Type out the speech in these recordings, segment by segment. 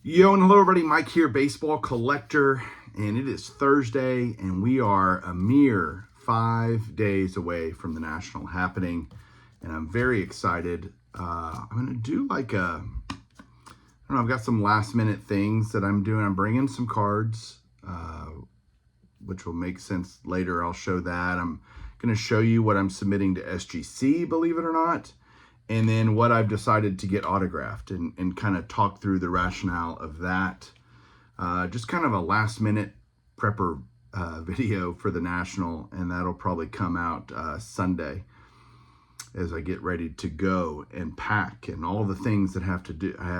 Yo, and hello everybody, Mike here, baseball collector, and it is Thursday, and we are a mere 5 days away from the national happening, and I'm very excited. I'm going to do I don't know, I've got some last minute things that I'm doing. I'm bringing some cards, which will make sense later. I'll show that. I'm going to show you what I'm submitting to SGC, believe it or not. And then what I've decided to get autographed and kind of talk through the rationale of that. Just kind of a last minute prepper video for the National, and that'll probably come out Sunday as I get ready to go and pack and all the things that I have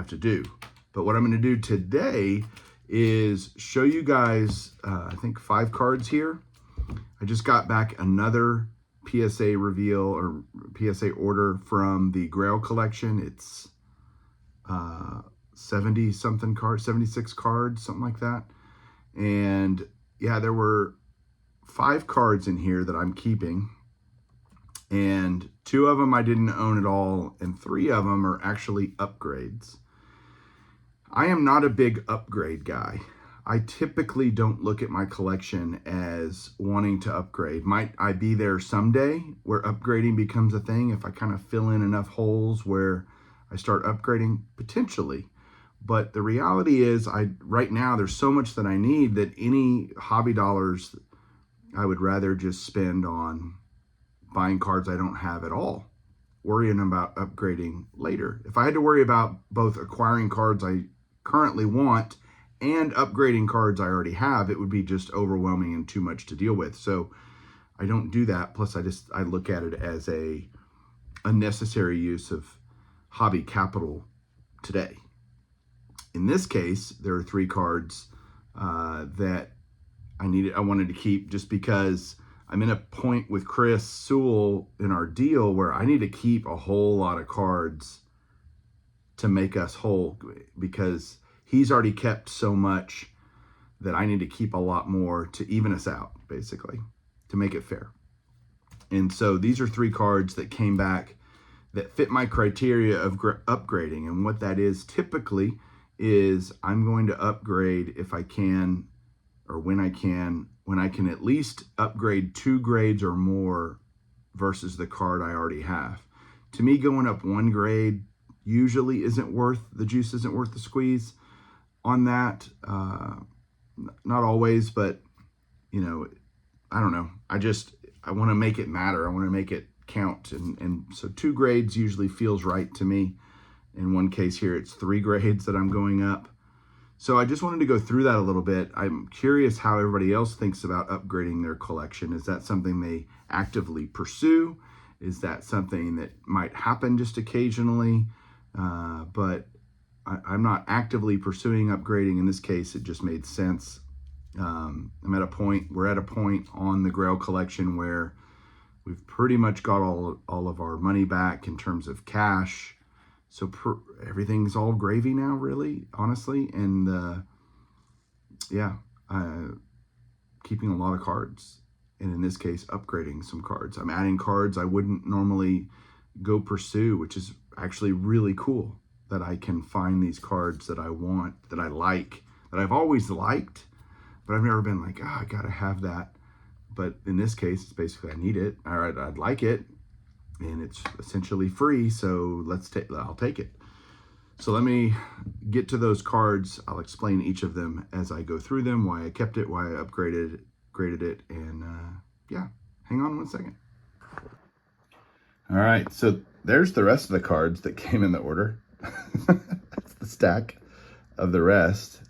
to do. But what I'm going to do today is show you guys, I think 5 cards here. I just got back another PSA reveal or PSA order from the Grail collection. It's 70 something cards, 76 cards, something like that. And yeah, there were 5 cards in here that I'm keeping, and 2 of them I didn't own at all, and 3 of them are actually upgrades. I am not a big upgrade guy. I typically don't look at my collection as wanting to upgrade. Might I be there someday where upgrading becomes a thing if I kind of fill in enough holes where I start upgrading? Potentially. But the reality is, right now there's so much that I need that any hobby dollars I would rather just spend on buying cards I don't have at all, worrying about upgrading later. If I had to worry about both acquiring cards I currently want and upgrading cards I already have, it would be just overwhelming and too much to deal with. So I don't do that. Plus I look at it as a unnecessary use of hobby capital today. In this case, there are 3 cards that I wanted to keep just because I'm in a point with Chris Sewell in our deal where I need to keep a whole lot of cards to make us whole, because he's already kept so much that I need to keep a lot more to even us out, basically, to make it fair. And so these are 3 cards that came back that fit my criteria of upgrading. And what that is typically is I'm going to upgrade if I can, or when I can at least upgrade 2 grades or more versus the card I already have. To me, going up 1 grade usually the juice isn't worth the squeeze on that. Not always, but you know, I don't know. I want to make it matter. I want to make it count. And so 2 grades usually feels right to me. In one case here, it's 3 grades that I'm going up. So I just wanted to go through that a little bit. I'm curious how everybody else thinks about upgrading their collection. Is that something they actively pursue? Is that something that might happen just occasionally? But I'm not actively pursuing upgrading. In this case, it just made sense. We're at a point on the Grail collection where we've pretty much got all of our money back in terms of cash. So everything's all gravy now, really, honestly. And keeping a lot of cards. And in this case, upgrading some cards. I'm adding cards I wouldn't normally go pursue, which is actually really cool that I can find these cards that I want, that I like, that I've always liked, but I've never been like, oh, I gotta have that. But in this case, it's basically I need it, or I'd like it, and it's essentially free, so I'll take it. So let me get to those cards. I'll explain each of them as I go through them, why I kept it, why I graded it, and hang on 1 second. All right, so there's the rest of the cards that came in the order. That's the stack of the rest.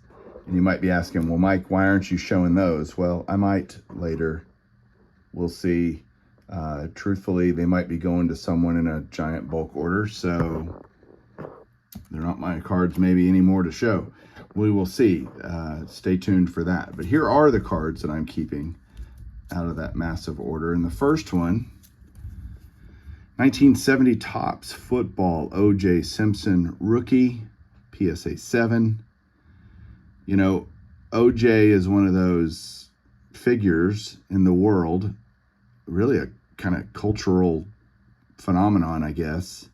And you might be asking, well, Mike, why aren't you showing those? Well, I might later. We'll see. Truthfully, they might be going to someone in a giant bulk order, so they're not my cards maybe anymore to show. We will see. Stay tuned for that. But here are the cards that I'm keeping out of that massive order. And the first one, 1970 Topps Football, O.J. Simpson rookie, PSA 7. You know, O.J. is one of those figures in the world, really a kind of cultural phenomenon, I guess.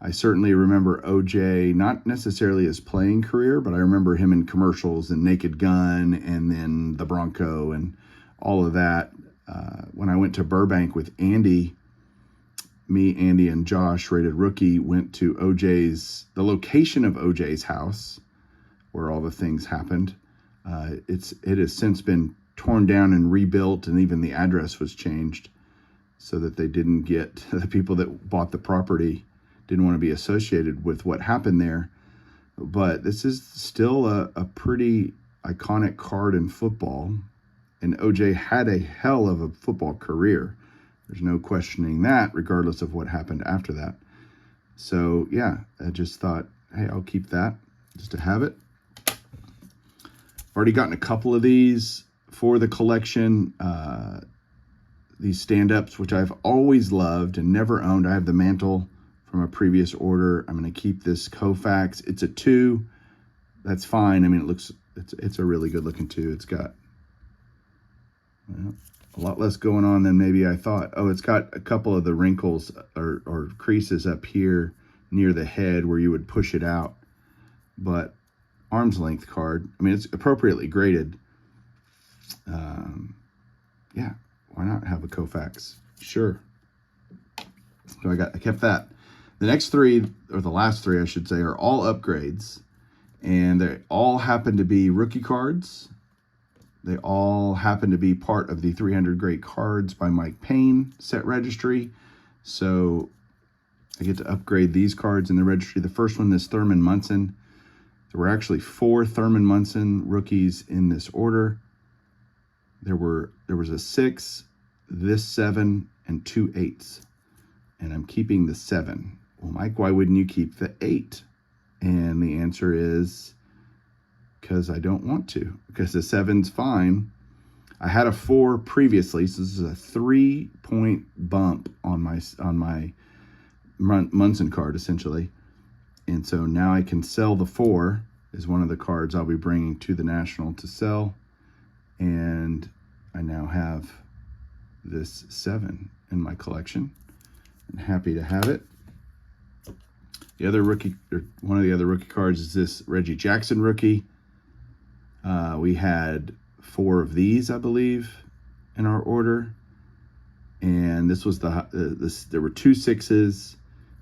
I certainly remember OJ, not necessarily his playing career, but I remember him in commercials and Naked Gun and then the Bronco and all of that. When I went to Burbank with Andy, me, Andy, and Josh, Rated Rookie, went to the location of OJ's house where all the things happened. It has since been torn down and rebuilt, and even the address was changed so that they didn't get, the people that bought the property didn't want to be associated with what happened there. But this is still a pretty iconic card in football, and OJ had a hell of a football career. There's no questioning that, regardless of what happened after that. So yeah, I just thought, hey, I'll keep that just to have it. I've already gotten a couple of these for the collection. These stand-ups, which I've always loved and never owned. I have the mantle from a previous order. I'm going to keep this Koufax. It's a 2. That's fine. I mean, it's a really good looking 2. It's got a lot less going on than maybe I thought. Oh, it's got a couple of the wrinkles or creases up here near the head where you would push it out. But arm's length card. I mean, it's appropriately graded. Yeah, why not have a Koufax? Sure. So I kept that. The next 3, or the last 3, I should say, are all upgrades, and they all happen to be rookie cards. They all happen to be part of the 300 Great Cards by Mike Payne set registry. So I get to upgrade these cards in the registry. The first one is Thurman Munson. There were actually 4 Thurman Munson rookies in this order. There was a 6, this 7, and 2 8s. And I'm keeping the 7. Well, Mike, why wouldn't you keep the 8? And the answer is because I don't want to. Because the 7's fine. I had a 4 previously, so this is a 3-point bump on my Munson card, essentially. And so now I can sell the 4 is one of the cards I'll be bringing to the National to sell. And I now have this 7 in my collection. I'm happy to have it. The other rookie, or one of the other rookie cards, is this Reggie Jackson rookie. We had 4 of these, I believe, in our order. And this was there were 2 6s,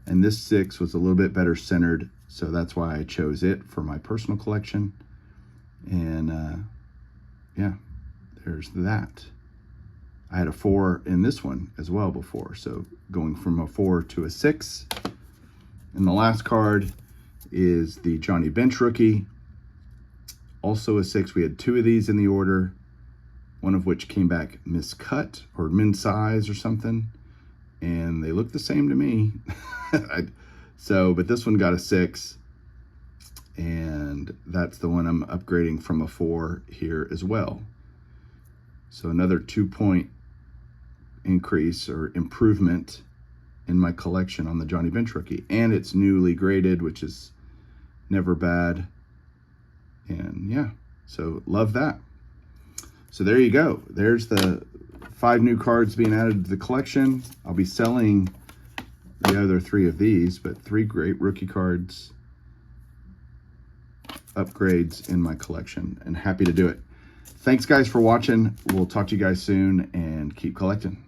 and this 6 was a little bit better centered. So that's why I chose it for my personal collection. And yeah, there's that. I had a 4 in this one as well before. So going from a 4 to a 6. And the last card is the Johnny Bench rookie. Also a 6. We had 2 of these in the order, one of which came back miscut or min-size or something. And they look the same to me. But this one got a 6. And that's the one I'm upgrading from a 4 here as well. So another 2-point increase or improvement in my collection on the Johnny Bench rookie. And it's newly graded, which is never bad. And yeah, so love that. So there you go. There's the 5 new cards being added to the collection. I'll be selling the other 3 of these, but 3 great rookie cards, upgrades in my collection, and happy to do it. Thanks guys for watching. We'll talk to you guys soon, and keep collecting.